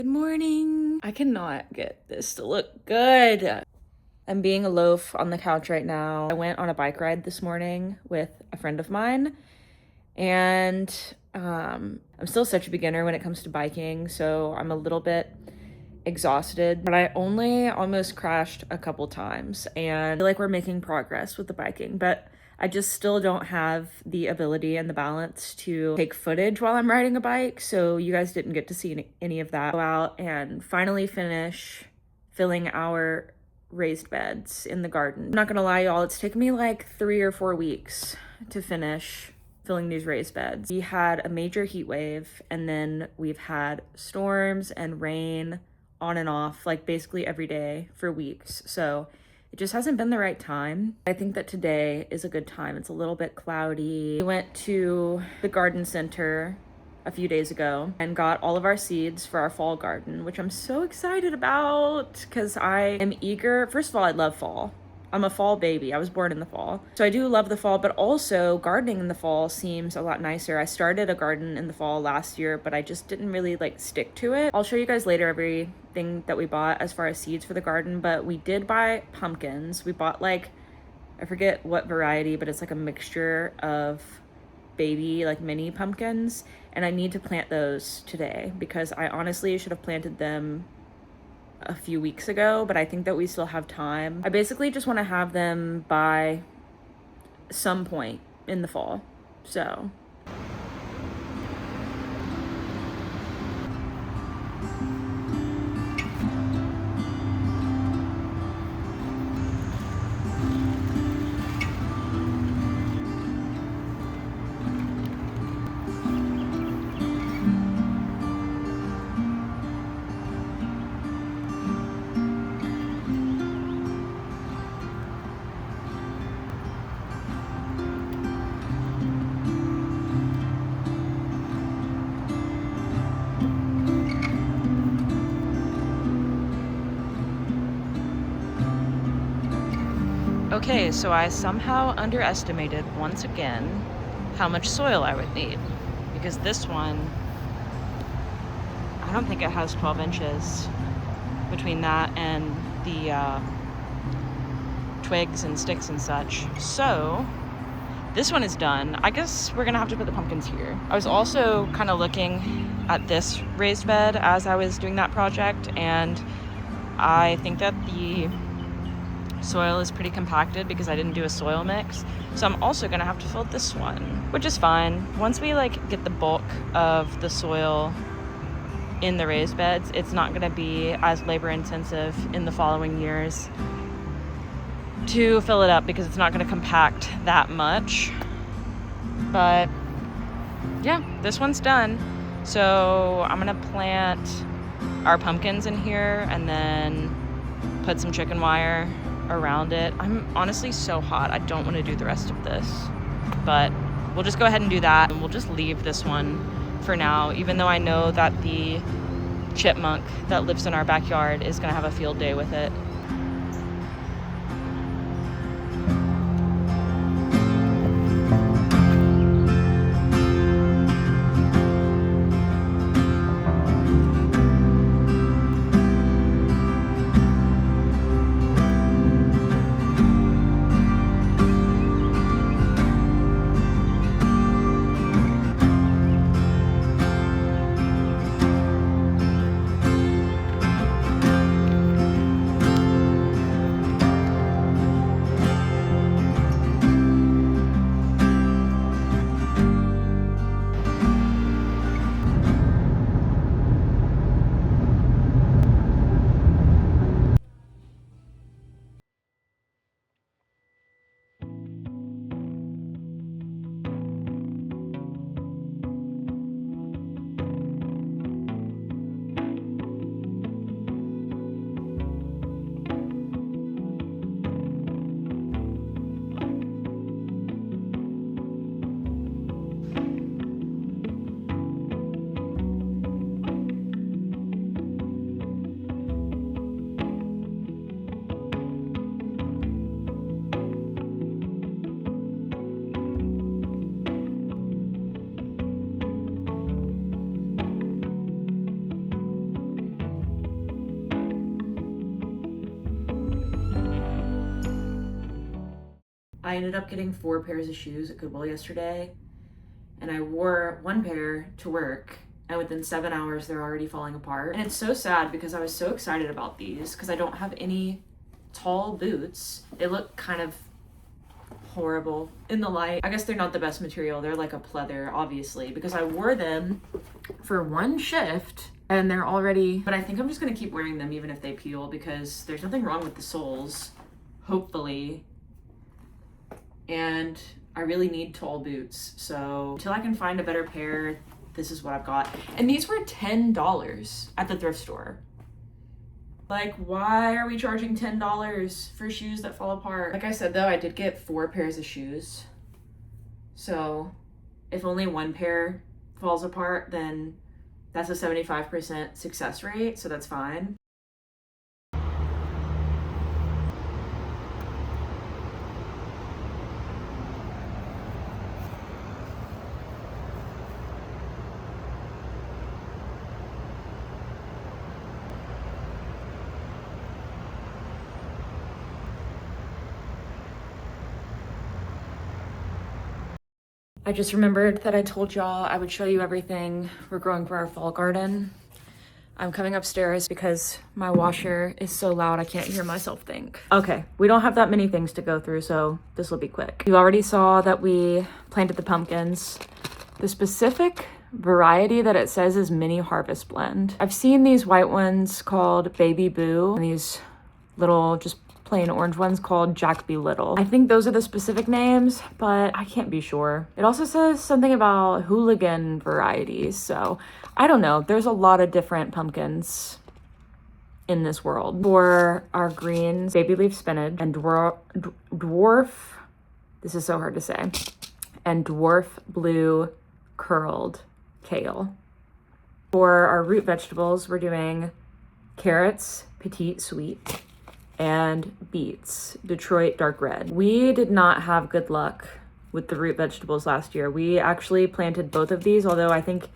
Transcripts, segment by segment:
Good morning. I cannot get this to look good. I'm being a loaf on the couch right now. I went on a bike ride this morning with a friend of mine, and I'm still such a beginner when it comes to biking, so I'm a little bit exhausted, but I only almost crashed a couple times, and I feel like we're making progress with the biking, but I just still don't have the ability and the balance to take footage while I'm riding a bike, so you guys didn't get to see any of that. Go out and finally finish filling our raised beds in the garden. I'm not gonna lie, y'all, it's taken me like 3 or 4 weeks to finish filling these raised beds. We had a major heat wave, and then we've had storms and rain on and off, like basically every day for weeks. So it just hasn't been the right time. I think that today is a good time. It's a little bit cloudy. We went to the garden center a few days ago and got all of our seeds for our fall garden, which I'm so excited about because I am eager. First of all, I love fall. I'm a fall baby. I was born in the fall. So I do love the fall, but also gardening in the fall seems a lot nicer. I started a garden in the fall last year, but I just didn't really stick to it. I'll show you guys later everything that we bought as far as seeds for the garden, but we did buy pumpkins. We bought I forget what variety, but it's like a mixture of baby mini pumpkins, and I need to plant those today because I honestly should have planted them a few weeks ago, but I think that we still have time. I basically just want to have them by some point in the fall. So okay, so I somehow underestimated once again how much soil I would need, because this one, I don't think it has 12 inches between that and the twigs and sticks and such. So this one is done. I guess we're gonna have to put the pumpkins here. I was also kind of looking at this raised bed as I was doing that project, and I think that the soil is pretty compacted because I didn't do a soil mix. So I'm also gonna have to fill this one, which is fine. Once we get the bulk of the soil in the raised beds, it's not gonna be as labor intensive in the following years to fill it up because it's not gonna compact that much. But yeah, this one's done. So I'm gonna plant our pumpkins in here and then put some chicken wire around it. I'm honestly so hot. I don't want to do the rest of this, but we'll just go ahead and do that, and we'll just leave this one for now, even though I know that the chipmunk that lives in our backyard is gonna have a field day with it. I ended up getting 4 pairs of shoes at Goodwill yesterday, and I wore 1 pair to work, and within 7 hours they're already falling apart. And it's so sad because I was so excited about these because I don't have any tall boots. They look kind of horrible in the light. I guess they're not the best material. They're like a pleather, obviously, because I wore them for 1 shift and they're already, but I think I'm just gonna keep wearing them even if they peel because there's nothing wrong with the soles, hopefully. And I really need tall boots. So until I can find a better pair, this is what I've got. And these were $10 at the thrift store. Like, why are we charging $10 for shoes that fall apart? Like I said, though, I did get 4 pairs of shoes. So if only 1 pair falls apart, then that's a 75% success rate. So that's fine. I just remembered that I told y'all I would show you everything we're growing for our fall garden. I'm coming upstairs because my washer is so loud I can't hear myself think. Okay, we don't have that many things to go through, so this will be quick. You already saw that we planted the pumpkins. The specific variety that it says is Mini Harvest Blend. I've seen these white ones called Baby Boo and these little just plain orange ones called Jack Be Little. I think those are the specific names, but I can't be sure. It also says something about hooligan varieties, so I don't know. There's a lot of different pumpkins in this world. For our greens, baby leaf spinach and dwarf, this is so hard to say, and dwarf blue curled kale. For our root vegetables, we're doing carrots, petite sweet, and beets, Detroit dark red. We did not have good luck with the root vegetables last year. We actually planted both of these, although I think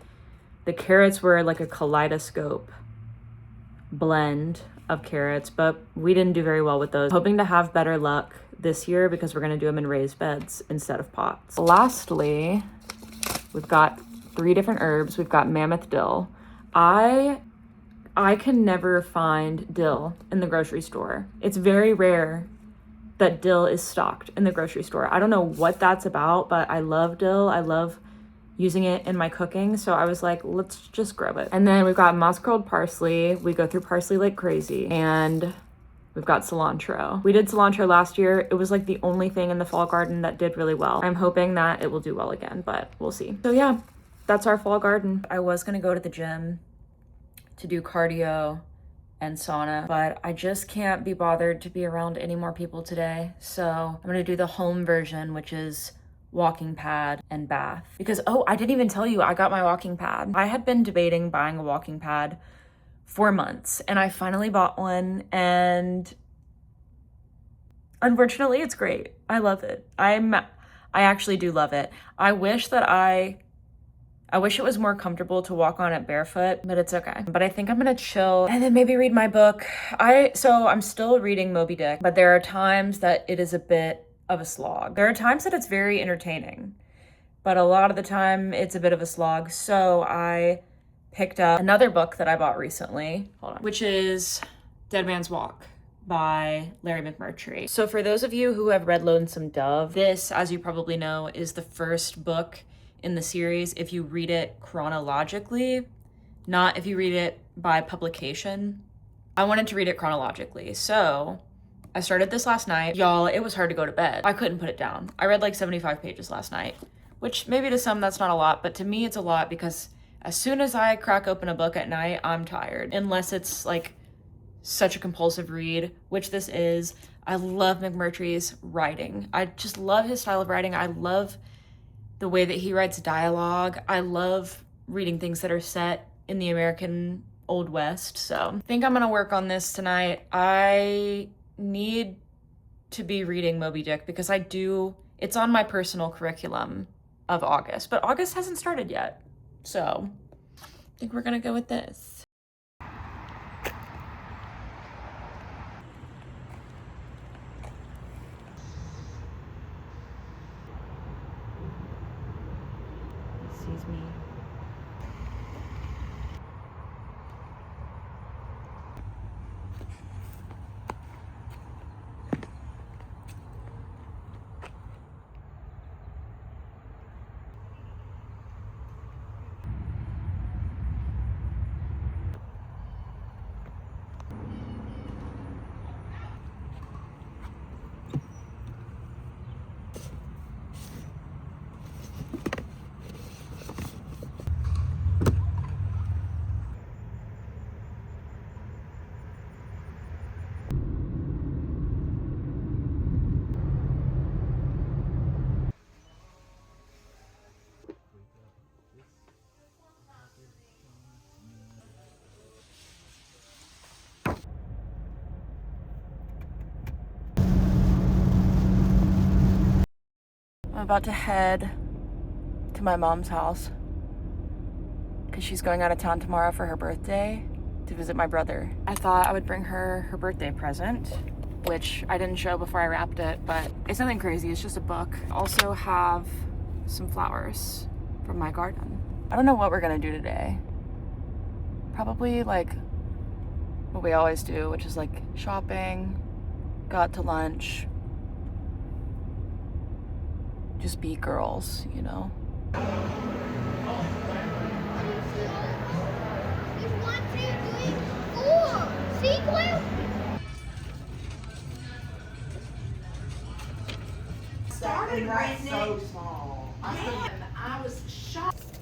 the carrots were like a kaleidoscope blend of carrots, but we didn't do very well with those. Hoping to have better luck this year because we're gonna do them in raised beds instead of pots. Lastly, we've got 3 different herbs. We've got mammoth dill. I can never find dill in the grocery store. It's very rare that dill is stocked in the grocery store. I don't know what that's about, but I love dill. I love using it in my cooking. So I was like, let's just grow it. And then we've got moss curled parsley. We go through parsley like crazy. And we've got cilantro. We did cilantro last year. It was like the only thing in the fall garden that did really well. I'm hoping that it will do well again, but we'll see. So yeah, that's our fall garden. I was gonna go to the gym to do cardio and sauna, but I just can't be bothered to be around any more people today. So I'm gonna do the home version, which is walking pad and bath. Because, oh, I didn't even tell you I got my walking pad. I had been debating buying a walking pad for months and I finally bought one and unfortunately it's great. I love it. I actually do love it. I wish it was more comfortable to walk on it barefoot, but it's okay. But I think I'm gonna chill and then maybe read my book. So I'm still reading Moby Dick, but there are times that it is a bit of a slog. There are times that it's very entertaining, but a lot of the time it's a bit of a slog. So I picked up another book that I bought recently, which is Dead Man's Walk by Larry McMurtry. So for those of you who have read Lonesome Dove, this, as you probably know, is the first book in the series if you read it chronologically, not if you read it by publication. I wanted to read it chronologically, so I started this last night. Y'all, it was hard to go to bed. I couldn't put it down. I read like 75 pages last night, which maybe to some that's not a lot, but to me it's a lot because as soon as I crack open a book at night, I'm tired. Unless it's like such a compulsive read, which this is. I love McMurtry's writing. I just love his style of writing. I love the way that he writes dialogue. I love reading things that are set in the American Old West. So I think I'm gonna work on this tonight. I need to be reading Moby Dick because it's on my personal curriculum of August, but August hasn't started yet. So I think we're gonna go with this. about to head to my mom's house because she's going out of town tomorrow for her birthday to visit my brother. I thought I would bring her her birthday present, which I didn't show before I wrapped it, but it's nothing crazy, it's just a book. I also have some flowers from my garden. I don't know what we're gonna do today. Probably like what we always do, which is like shopping, go out to lunch, just be girls, you know? Started right so small. I was shocked.